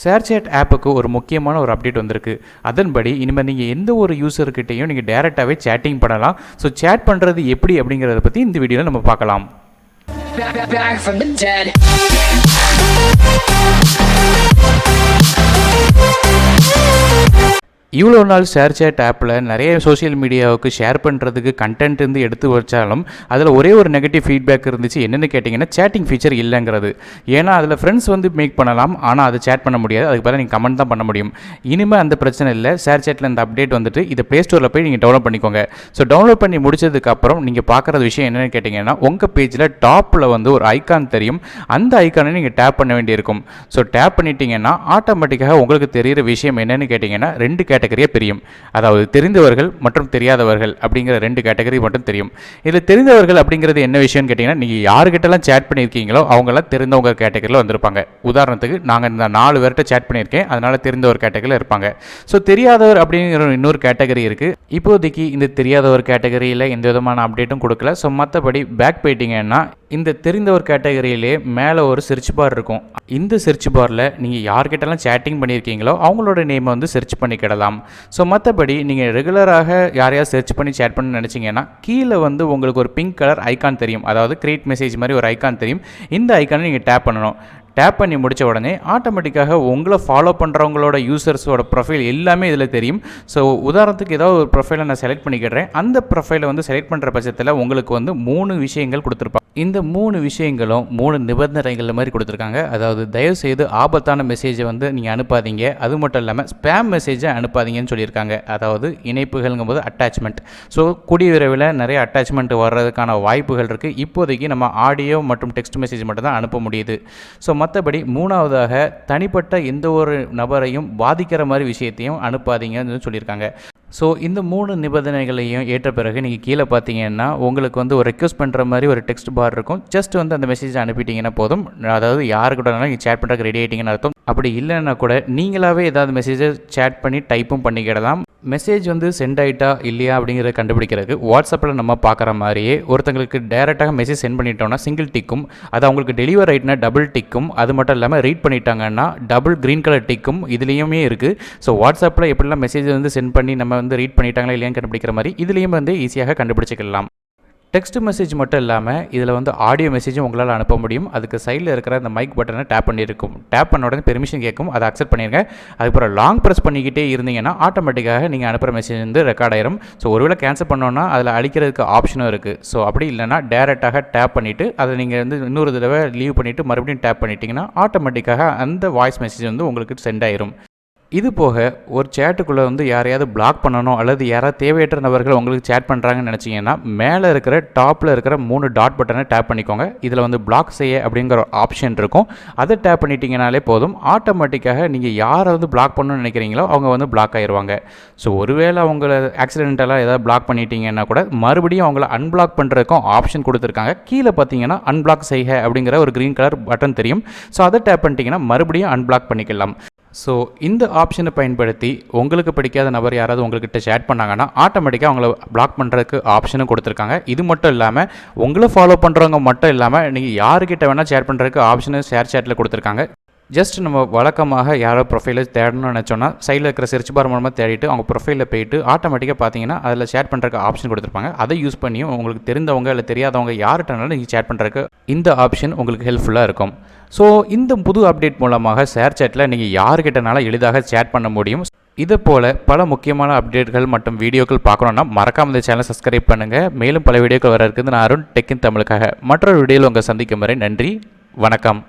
ஷேர்சேட் ஆப்புக்கு ஒரு முக்கியமான ஒரு அப்டேட் வந்திருக்கு. அதன்படி இனிமேல் நீங்கள் எந்த ஒரு யூசர்கிட்டையும் நீங்கள் டேரெக்டாகவே சேட்டிங் பண்ணலாம். ஸோ சேட் பண்ணுறது எப்படி அப்படிங்கிறத பற்றி இந்த வீடியோவில் நம்ம பார்க்கலாம். Back from the dead. இவ்வளோ நாள் ஷேர்சேட் ஆப்பில் நிறைய சோஷியல் மீடியாவுக்கு ஷேர் பண்ணுறதுக்கு கண்டென்ட் இருந்து எடுத்து வச்சாலும் அதில் ஒரே ஒரு நெகட்டிவ் ஃபீட்பேக் இருந்துச்சு. என்னென்னு கேட்டிங்கன்னா சேட்டிங் ஃபீச்சர் இல்லைங்கிறது. ஏன்னா அதில் ஃப்ரெண்ட்ஸ் வந்து மேக் பண்ணலாம், ஆனால் அதை சேட் பண்ண முடியாது. அதுக்கு பதிலாக நீங்கள் கமெண்ட் தான் பண்ண முடியும். இனிமேல் அந்த பிரச்சனை இல்லை. ஷேர்சேட்டில் இந்த அப்டேட் வந்துட்டு இதை ப்ளே ஸ்டோரில் போய் நீங்கள் டவுன்லோட் பண்ணிக்கோங்க. ஸோ டவுன்லோட் பண்ணி முடிச்சதுக்கப்புறம் நீங்கள் பார்க்குற விஷயம் என்னென்னு கேட்டிங்கன்னா, உங்கள் பேஜில் டாப்பில் வந்து ஒரு ஐக்கான் தெரியும். அந்த ஐக்கானை நீங்கள் டேப் பண்ண வேண்டியிருக்கும். ஸோ டேப் பண்ணிட்டீங்கன்னா ஆட்டோமேட்டிக்காக உங்களுக்கு தெரிகிற விஷயம் என்னென்னு கேட்டிங்கன்னா ரெண்டு கேட்டகரியாக பிரியும். அதாவது தெரிந்தவர்கள் மற்றும் தெரியாதவர்கள் அப்படிங்கிற ரெண்டு கேட்டகரி மட்டும் தெரியும். இதில் தெரிந்தவர்கள் அப்படிங்கிறது என்ன விஷயம்னு கேட்டிங்கன்னா, நீங்கள் யாருக்கிட்டலாம் சேட் பண்ணியிருக்கீங்களோ அவங்களாம் தெரிந்தவங்க கேட்டகரியில் வந்திருப்பாங்க. உதாரணத்துக்கு நாங்கள் இந்த 4 பேர்கிட்ட சேட் பண்ணியிருக்கேன், அதனால் தெரிந்தவர் கேட்டகரியில் இருப்பாங்க. ஸோ தெரியாதவர் அப்படிங்கிற இன்னொரு கேட்டகரி இருக்குது. இப்போதைக்கு இந்த தெரியாதவர் கேட்டகரியில் எந்த விதமான அப்டேட்டும் கொடுக்கல. ஸோ மற்றபடி பேக் போயிட்டீங்கன்னா இந்த தெரிந்தவர் கேட்டகரியிலே மேலே ஒரு சர்ச் பார் இருக்கும். இந்த சர்ச் பாரில் நீங்கள் யார்கிட்டலாம் சேட்டிங் பண்ணியிருக்கீங்களோ அவங்களோட நேமை வந்து சர்ச் பண்ணிக்கிடலாம். ஸோ மற்றபடி நீங்கள் ரெகுலராக யாரையாவது சர்ச் பண்ணி சேட் பண்ண நினச்சிங்கன்னா கீழே வந்து உங்களுக்கு ஒரு பிங்க் கலர் ஐக்கான் தெரியும். அதாவது கிரியேட் மெசேஜ் மாதிரி ஒரு ஐக்கான் தெரியும். இந்த ஐக்கானை நீங்கள் டேப் பண்ணணும். டேப் பண்ணி முடித்த உடனே ஆட்டோமேட்டிக்காக உங்களை ஃபாலோ பண்ணுறவங்களோட யூசர்ஸோட ப்ரொஃபைல் எல்லாமே இதில் தெரியும். ஸோ உதாரணத்துக்கு ஏதாவது ஒரு ப்ரொஃபைலை நான் செலக்ட் பண்ணிக்கிறேன். அந்த ப்ரொஃபைலை வந்து செலக்ட் பண்ணுற பட்சத்தில் உங்களுக்கு வந்து 3 விஷயங்கள் கொடுத்துருப்பாங்க. இந்த 3 விஷயங்களும் 3 நிபந்தனைகள் மாதிரி கொடுத்துருக்காங்க. அதாவது தயவுசெய்து ஆபத்தான மெசேஜை வந்து நீங்கள் அனுப்பாதீங்க, அது மட்டும் இல்லாமல் ஸ்பேம் மெசேஜை அனுப்பாதீங்கன்னு சொல்லியிருக்காங்க. அதாவது இணைப்புகள்ங்கும் போது அட்டாச்மெண்ட். ஸோ கூடிய விரைவில் நிறைய அட்டாச்மெண்ட் வர்றதுக்கான வாய்ப்புகள் இருக்குது. இப்போதைக்கு நம்ம ஆடியோ மற்றும் டெக்ஸ்ட் மெசேஜ் மட்டும் தான் அனுப்ப முடியுது. ஸோ மற்றபடி 3வதாக தனிப்பட்ட எந்த ஒரு நபரையும் பாதிக்கிற மாதிரி விஷயத்தையும் அனுப்பாதீங்கன்னு சொல்லியிருக்காங்க. ஸோ இந்த 3 நிபந்தனைகளையும் ஏற்ற பிறகு நீங்கள் கீழே பார்த்தீங்கன்னா உங்களுக்கு வந்து ஒரு ரெக்வஸ்ட் பண்ணுற மாதிரி ஒரு டெக்ஸ்ட் பார் இருக்கும். ஜஸ்ட் வந்து அந்த மெசேஜை அனுப்பிட்டீங்கன்னா போதும். அதாவது யாருக்கிட்டனாலும் நீங்கள் சேட் பண்ணுறதுக்கு ரெடி ஆகிட்டீங்கன்னு அர்த்தம். அப்படி இல்லைன்னா கூட நீங்களாகவே ஏதாவது மெசேஜை சேட் பண்ணி டைப்பும் பண்ணிக்கிடலாம். மெசேஜ் வந்து சென்ட் ஆகிட்டா இல்லையா அப்படிங்கிறத கண்டுபிடிக்கிறதுக்கு வாட்ஸ்அப்பில் நம்ம பார்க்குற மாதிரியே ஒருத்தங்களுக்கு டேரெக்டாக மெசேஜ் சென்ட் பண்ணிட்டோம்னா சிங்கிள் டிக்கும், அது அவங்களுக்கு டெலிவர் ஆகிட்டுனா டபுள் டிக்கும், அது மட்டும் இல்லாமல் ரீட் பண்ணிட்டாங்கன்னா டபுள் க்ரீன் கலர் டிக்கும் இதுலேயுமே இருக்குது. ஸோ வாட்ஸ்அப்பில் எப்படிலாம் மெசேஜ் வந்து சென்ட் பண்ணி நம்ம வந்து ரீட் பண்ணிட்டாங்களா இல்லையான்னு கண்டுபிடிக்கிற மாதிரி இதுலேயும் வந்து ஈஸியாக கண்டுபிடிச்சிக்கலாம். டெக்ஸ்ட் மெசேஜ் மட்டும் இல்லாமல் இதில் வந்து ஆடியோ மெசேஜும் உங்களால் அனுப்ப முடியும். அதுக்கு சைடில் இருக்கிற அந்த மைக் பட்டனை டேப் பண்ணியிருக்கும். டேப் பண்ண உடனே பெர்மிஷன் கேட்கும், அதை அக்செப்ட் பண்ணிடுங்க. அதுக்கப்புறம் லாங் ப்ரெஸ் பண்ணிக்கிட்டே இருந்தீங்கன்னா ஆட்டோமேட்டிக்காக நீங்கள் அனுப்புகிற மெசேஜ் வந்து ரெக்கார்ட் ஆயிரும். ஸோ ஒருவேளை கேன்சல் பண்ணோன்னா அதில் அழிக்கிறதுக்கு ஆப்ஷனும் இருக்குது. ஸோ அப்படி இல்லைனா டேரெக்டாக டேப் பண்ணிவிட்டு அதை நீங்கள் வந்து இன்னொரு தடவை லீவ் பண்ணிவிட்டு மறுபடியும் டேப் பண்ணிட்டீங்கன்னா ஆட்டோமேட்டிக்காக அந்த வாய்ஸ் மெசேஜ் வந்து உங்களுக்கு சென்ட் ஆயிரும். இது போக ஒரு சேட்டுக்குள்ளே வந்து யாரையாவது பிளாக் பண்ணணும் அல்லது யாராவது தேவையற்ற நபர்கள் உங்களுக்கு சேட் பண்ணுறாங்கன்னு நினச்சிங்கன்னா மேலே இருக்கிற டாப்பில் இருக்கிற 3 டாட் பட்டனை டேப் பண்ணிக்கோங்க. இதில் வந்து பிளாக் செய்ய அப்படிங்கிற ஆப்ஷன் இருக்கும். அதை டேப் பண்ணிட்டீங்கனாலே போதும். ஆட்டோமேட்டிக்காக நீங்கள் யாரை வந்து பிளாக் பண்ணணும்னு நினைக்கிறீங்களோ அவங்க வந்து பிளாக் ஆயிடுவாங்க. ஸோ ஒருவேளை அவங்கள ஆக்சிடென்டலாக ஏதாவது பிளாக் பண்ணிட்டீங்கன்னா கூட மறுபடியும் அவங்கள அன்பிளாக் பண்ணுறதுக்கும் ஆப்ஷன் கொடுத்துருக்காங்க. கீழே பார்த்தீங்கன்னா அன்பிளாக் செய்க அப்படிங்கிற ஒரு க்ரீன் கலர் பட்டன் தெரியும். ஸோ அதை டேப் பண்ணிட்டீங்கன்னா மறுபடியும் அன்பிளாக் பண்ணிக்கலாம். ஸோ இந்த ஆப்ஷனை பயன்படுத்தி உங்களுக்கு பிடிக்காத நபர் யாராவது உங்கள்கிட்ட சேட் பண்ணாங்கன்னா ஆட்டோமேட்டிக்காக அவங்கள பிளாக் பண்ணுறதுக்கு ஆப்ஷனும் கொடுத்துருக்காங்க. இது மட்டும் இல்லாமல் உங்களை ஃபாலோ பண்ணுறவங்க மட்டும் இல்லாமல் நீங்கள் யாருக்கிட்ட வேணால் சேட் பண்ணுறதுக்கு ஆப்ஷனு ஷேர்சேட்டில் கொடுத்துருக்காங்க. ஜஸ்ட் நம்ம வழக்கமாக யாரோ ப்ரொஃபைலை தேடணும்னு நினச்சோன்னா சைடில் இருக்கிற சர்ச் பார் மூலமாக தேடிட்டு அவங்க ப்ரொஃபைலில் போயிட்டு ஆட்டோமேட்டிக்காக பார்த்தீங்கன்னா அதில் சேட் பண்ணுறதுக்கு ஆப்ஷன் கொடுத்துருப்பாங்க. அதை யூஸ் பண்ணியும் உங்களுக்கு தெரிந்தவங்க இல்லை தெரியாதவங்க யார்கிட்டனாலும் நீங்கள் சேட் பண்ணுறதுக்கு இந்த ஆப்ஷன் உங்களுக்கு ஹெல்ப்ஃபுல்லாக இருக்கும். ஸோ இந்த புது அப்டேட் மூலமாக ஷேர்சேட்டில் நீங்கள் யாருக்கிட்டனால எளிதாக சேட் பண்ண முடியும். இதை போல் பல முக்கியமான அப்டேட்கள் மற்றும் வீடியோக்கள் பார்க்கணுன்னா மறக்காம இந்த சேனலை சப்ஸ்கிரைப் பண்ணுங்கள். மேலும் பல வீடியோக்கள் வர இருக்குது. நான் அருண் டெக் இன் தமிழுக்காக மற்றொரு வீடியோவில் உங்கள் சந்திக்கும் வரை நன்றி, வணக்கம்.